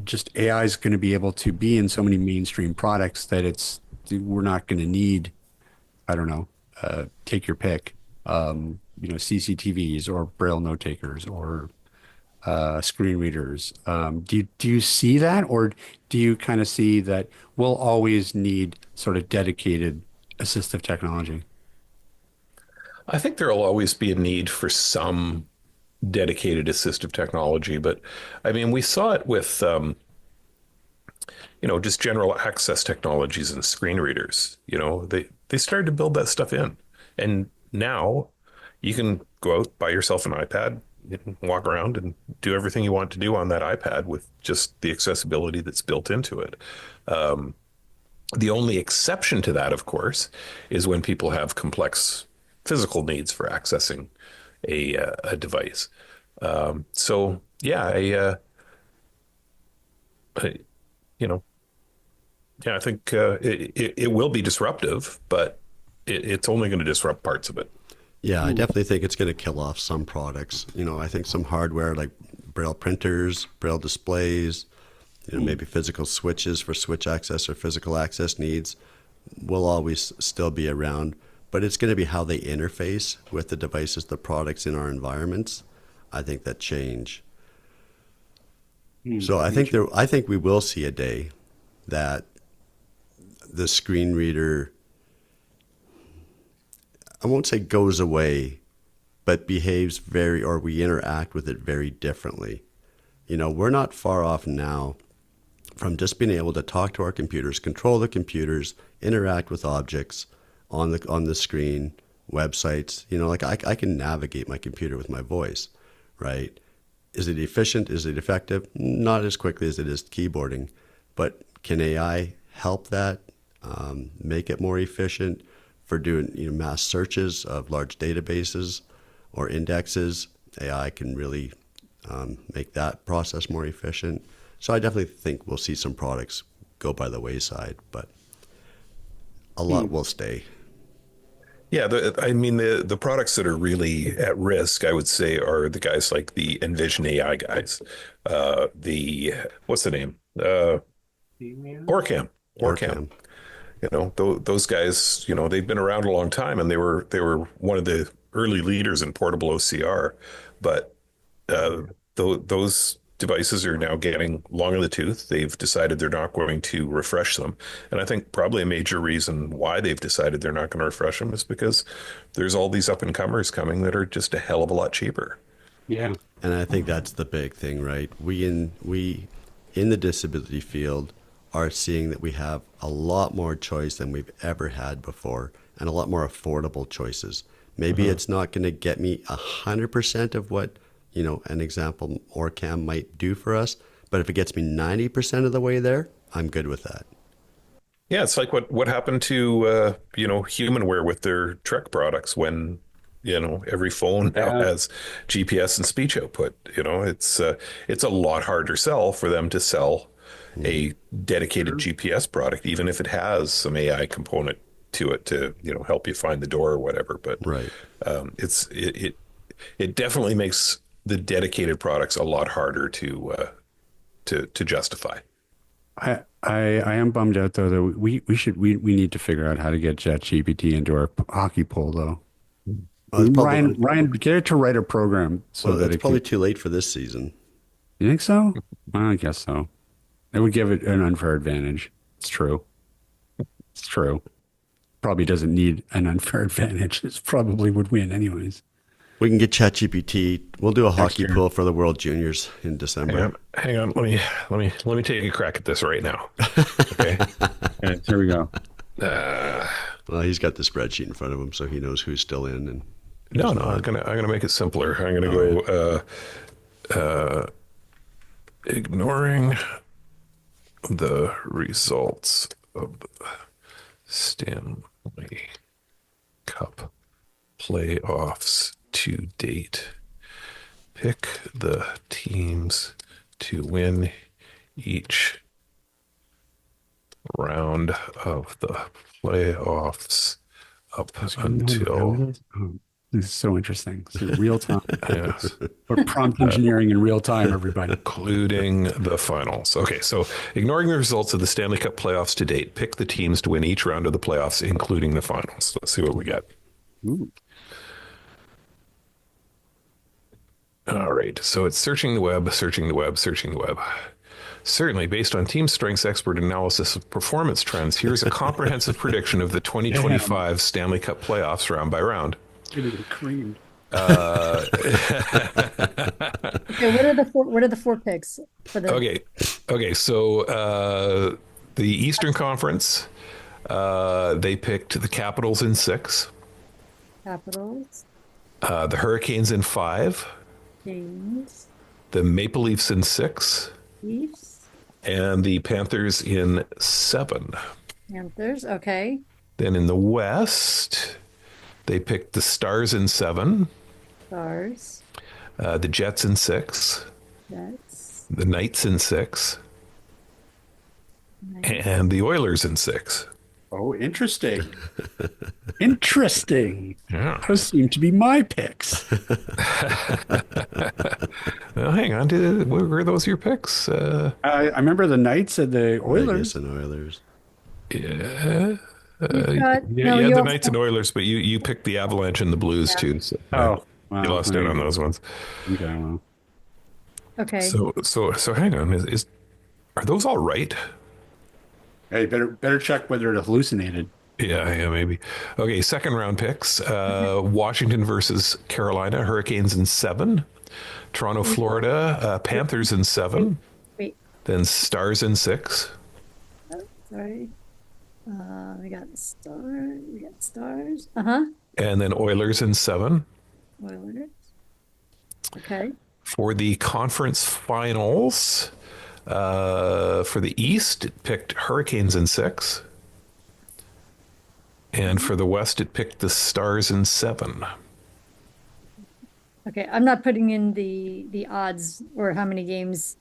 just AI is going to be able to be in so many mainstream products that we're not going to need, I don't know, take your pick, CCTVs or Braille note takers or screen readers. Do you see that, or do you kind of see that we'll always need sort of dedicated assistive technology? I think there'll always be a need for some dedicated assistive technology, but I mean, we saw it with just general access technologies and screen readers. They started to build that stuff in, and now you can go out, buy yourself an iPad, walk around and do everything you want to do on that iPad with just the accessibility that's built into it. The only exception to that, of course, is when people have complex physical needs for accessing a device. So yeah, I you know, yeah, I think it will be disruptive, but it's only going to disrupt parts of it. Yeah, I definitely think it's going to kill off some products. I think some hardware like Braille printers, Braille displays, maybe physical switches for switch access or physical access needs will always still be around. But it's going to be how they interface with the devices, the products in our environments. I think that change. So I think we will see a day that the screen reader, I won't say goes away, but behaves or we interact with it very differently. We're not far off now from just being able to talk to our computers, control the computers, interact with objects on the screen, websites. Like I can navigate my computer with my voice, right? Is it efficient? Is it effective? Not as quickly as it is keyboarding, but can AI help that, make it more efficient for doing mass searches of large databases or indexes? AI can really make that process more efficient. So I definitely think we'll see some products go by the wayside, but a lot will stay. Yeah, I mean the products that are really at risk, I would say, are the guys like the Envision AI guys. The what's the name? Orcam. Orcam. Orcam. Those guys, they've been around a long time, and they were one of the early leaders in portable OCR, but those devices are now getting long in the tooth. They've decided they're not going to refresh them. And I think probably a major reason why they've decided they're not going to refresh them is because there's all these up and comers coming that are just a hell of a lot cheaper. Yeah. And I think that's the big thing, right? We in the disability field are seeing that we have a lot more choice than we've ever had before, and a lot more affordable choices. Maybe it's not going to get me 100% of what an example Orcam might do for us, but if it gets me 90% of the way there, I'm good with that. Yeah, it's like what happened to Humanware with their Trek products when every phone now has GPS and speech output. It's a lot harder sell for them to sell a dedicated GPS product, even if it has some AI component to it to help you find the door or whatever. But Right. It definitely makes the dedicated products a lot harder to justify. I am bummed out though that we need to figure out how to get ChatGPT into our hockey poll though. Well, it's probably Ryan, get it to write a program so well, that it's it probably can. too late for this season. You think so? I guess so. It would give it an unfair advantage. It's true. It's true. Probably doesn't need an unfair advantage. It probably would win anyways. We can get ChatGPT. We'll do a Next hockey year. pool for the World Juniors in December. Hang on. Let me take a crack at this right now. Okay. Okay, here we go. Well, he's got the spreadsheet in front of him, so he knows who's still in. And No, I'm gonna make it simpler. I'm gonna go ignoring the results of the Stanley Cup playoffs to date. Pick the teams to win each round of the playoffs up until Oh, this is so interesting. This is real time. yes, We're prompt engineering in real time, everybody. including the finals. Okay, so ignoring the results of the Stanley Cup playoffs to date, pick the teams to win each round of the playoffs, including the finals. Let's see what we got. Ooh. All right, so it's searching the web, searching the web, searching the web. Certainly, based on team strengths expert analysis of performance trends, here's a comprehensive prediction of the 2025 Stanley Cup playoffs round by round. Getting creamed. Okay, what are the four picks for the Okay. So the Eastern Conference, they picked the Capitals in 6, Capitals, the Hurricanes in 5, Kings, the Maple Leafs in 6, Chiefs, and the Panthers in 7. Panthers? Okay. Then in the West, they picked the Stars in 7, Stars, the Jets in 6, Jets, the Knights in 6, Knights. and the Oilers in 6. Oh, interesting. Interesting. Yeah. Those seem to be my picks. Well, hang on. Were those your picks? I remember the Knights and the Vegas Oilers. and Oilers. Yeah. You've got, Yeah, no, you had you the also, Knights and Oilers, but you picked the Avalanche and the Blues too. So Oh, wow. you lost out on those ones. Okay, well. okay. So hang on. Are those all right? Hey, better check whether it hallucinated. Yeah, maybe. Okay, second round picks. Washington versus Carolina, Hurricanes in 7. Toronto, Florida, Panthers in 7. Wait, Then Stars in 6. sorry. We got stars. We got stars. Uh-huh. And then Oilers in 7. Oilers. Okay. For the conference finals, for the East, it picked Hurricanes in 6. And for the West, it picked the Stars in 7. Okay. I'm not putting in the odds or how many games.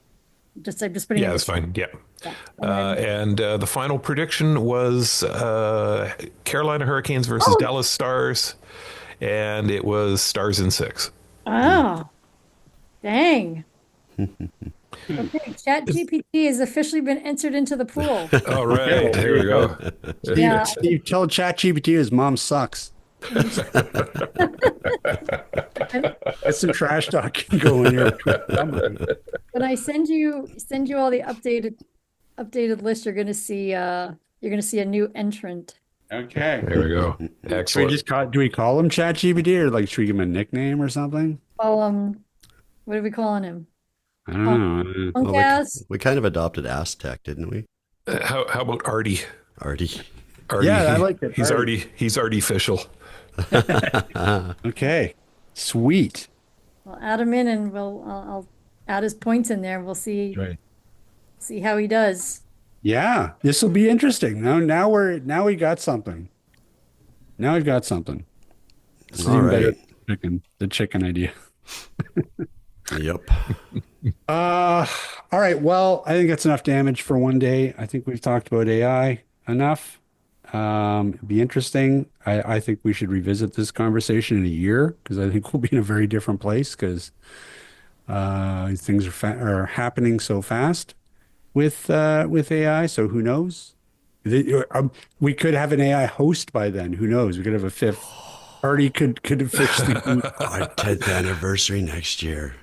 I'm just putting Yeah, in that's fine. Yeah. yeah. And then- And the final prediction was Carolina Hurricanes versus Dallas Stars. And it was Stars in 6. Oh, dang. Okay, ChatGPT has officially been entered into the pool. All right. There we go. Yeah. Steve, tell ChatGPT his mom sucks. That's some trash talk going here. When I send you all the updated list, you're gonna see a new entrant. Okay. There we go. Should we Excellent. do we call him ChatGPT or like should we give him a nickname or something? What are we calling him? I don't know. Well, Punkass? we kind of adopted Aztec, didn't we? How about Artie? Artie. Artie, Yeah, I like it. He's Artie. He's Artie Ficial. Okay. Sweet. I'll add him in, and I'll add his points in there. We'll see how he does. Yeah, this will be interesting. Now we got something. Now we've got something. This is All even better right. than the chicken idea. Yep. All right. Well, I think that's enough damage for one day. I think we've talked about AI enough. It'd be interesting. I think we should revisit this conversation in a year because I think we'll be in a very different place because things are happening so fast. with AI. So who knows? We could have an AI host by then. Who knows? We could have a fifth. Artie could officially be Our 10th anniversary next year.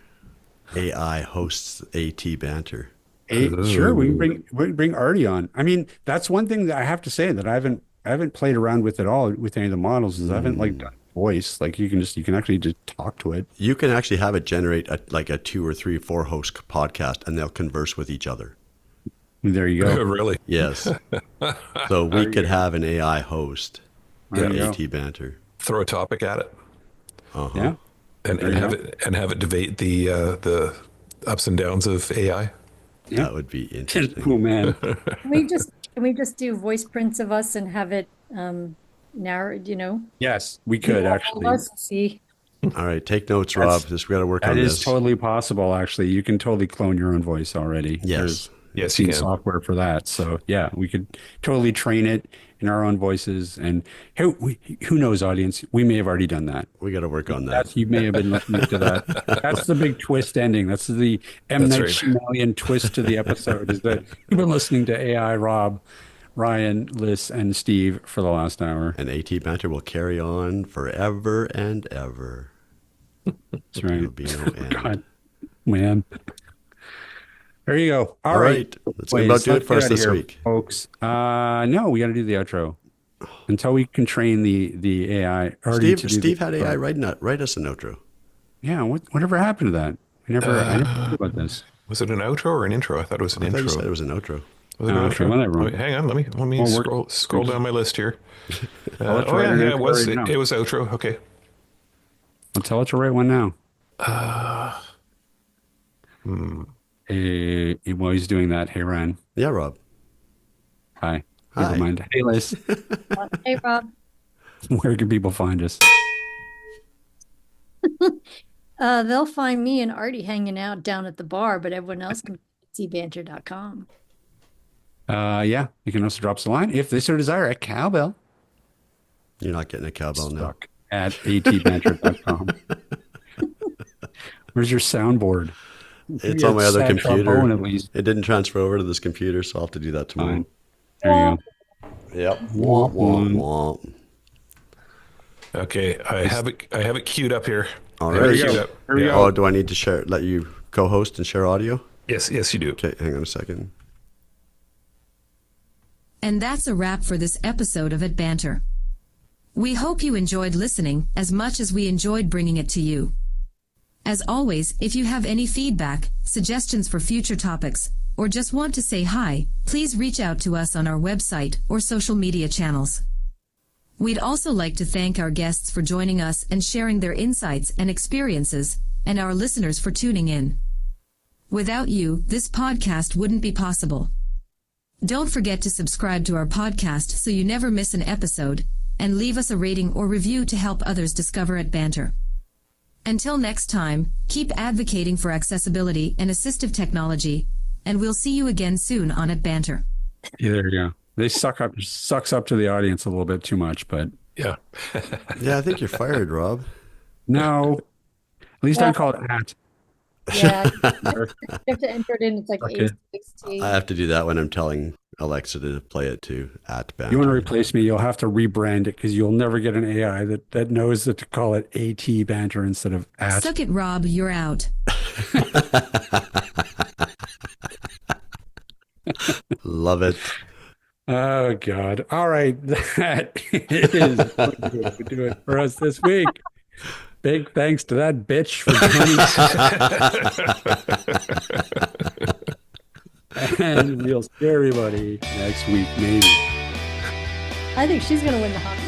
AI hosts AT Banter. Sure, we can bring Artie on. I mean, that's one thing that I have to say that I haven't played around with at all with any of the models is I haven't like done voice. Like you can actually just talk to it. You can actually have it generate like a 2 or 3 or 4 host podcast, and they'll converse with each other. There you go. Really? Yes. So we could have an AI host There you AT Banter. Throw a topic at it Yeah. and have it debate the ups and downs of AI. Yeah. That would be interesting. Oh man. Can we just do voice prints of us and have it narrowed, Yes, we could all actually. of us see. All right, take notes, Rob. Just we got to work That on is this. totally possible, actually. You can totally clone your own voice already. Yes. Yes, you There's can. software for that. So yeah, we could totally train it in our own voices. And who knows, audience? We may have already done that. We got to work on that. You may have been listening to that. That's the big twist ending. That's the M. That's Night right. Shyamalan twist to the episode is that you've been listening to AI Rob, Ryan, Liz, and Steve for the last hour. And AT Banter will carry on forever and ever. That's right. There'll be no end. God, man. There you go. All right. That's about do it for us let's get this out of here, week. folks. No, we got to do the outro until we can train the AI. Steve had AI write us an outro. Yeah. Whatever happened to that? I never heard about this. Was it an outro or an intro? I thought it was an I thought intro. you said it was an outro. Was it an Okay, outro? whatever. Wait, hang on. Let me Well, scroll down my list here. let's write an yeah, outro it was right now. it was outro. Okay. Well, tell it to write one now. While he's doing that, hey Ryan. Yeah, Rob. Hi. Hi. Never mind. Hey Liz. Hey, Rob. Where can people find us? They'll find me and Artie hanging out down at the bar, but everyone else can see banter.com. Yeah, you can also drop us a line if they so desire at Cowbell. You're not getting a cowbell now. Stuck at atbanter.com. Where's your soundboard? It's You on my had other sad computer. trombone at least. It didn't transfer over to this computer, so I'll have to do that tomorrow. Fine. There you go. Yep. Womp, womp, womp. Okay, I have it queued up here. All I have it right. queued up. Here we Yeah. go. Oh, do I need to let you co-host and share audio? Yes, you do. Okay, hang on a second. And that's a wrap for this episode of It Banter. We hope you enjoyed listening as much as we enjoyed bringing it to you. As always, if you have any feedback, suggestions for future topics, or just want to say hi, please reach out to us on our website or social media channels. We'd also like to thank our guests for joining us and sharing their insights and experiences, and our listeners for tuning in. Without you, this podcast wouldn't be possible. Don't forget to subscribe to our podcast so you never miss an episode, and leave us a rating or review to help others discover It Banter. Until next time, keep advocating for accessibility and assistive technology, and we'll see you again soon on It Banter. Yeah, there you go. They sucks up to the audience a little bit too much, but Yeah. Yeah, I think you're fired, Rob. no. At least I call it at. Yeah. You have to enter it in. It's like Okay. A60. I have to do that when I'm telling Alexa to play it to at Banter. You want to replace me, you'll have to rebrand it because you'll never get an AI that knows that to call it AT Banter instead of at. Suck it, Rob, you're out. Love it. Oh, God. All right. That is going to do it for us this week. Big thanks to that bitch for joining us. And we'll see everybody next week, maybe. I think she's going to win the hobby.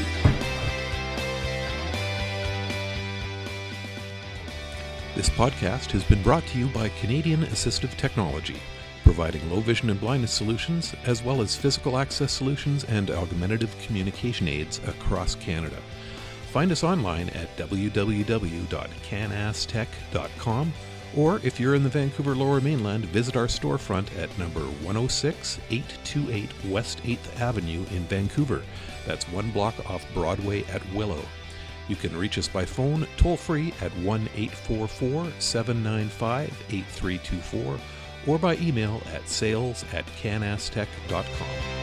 This podcast has been brought to you by Canadian Assistive Technology, providing low vision and blindness solutions, as well as physical access solutions and augmentative communication aids across Canada. Find us online at www.canastech.com, or if you're in the Vancouver Lower Mainland, visit our storefront at number 106 828 West 8th Avenue in Vancouver. That's one block off Broadway at Willow. You can reach us by phone toll-free at 1-844-795-8324, or by email at sales@canastech.com.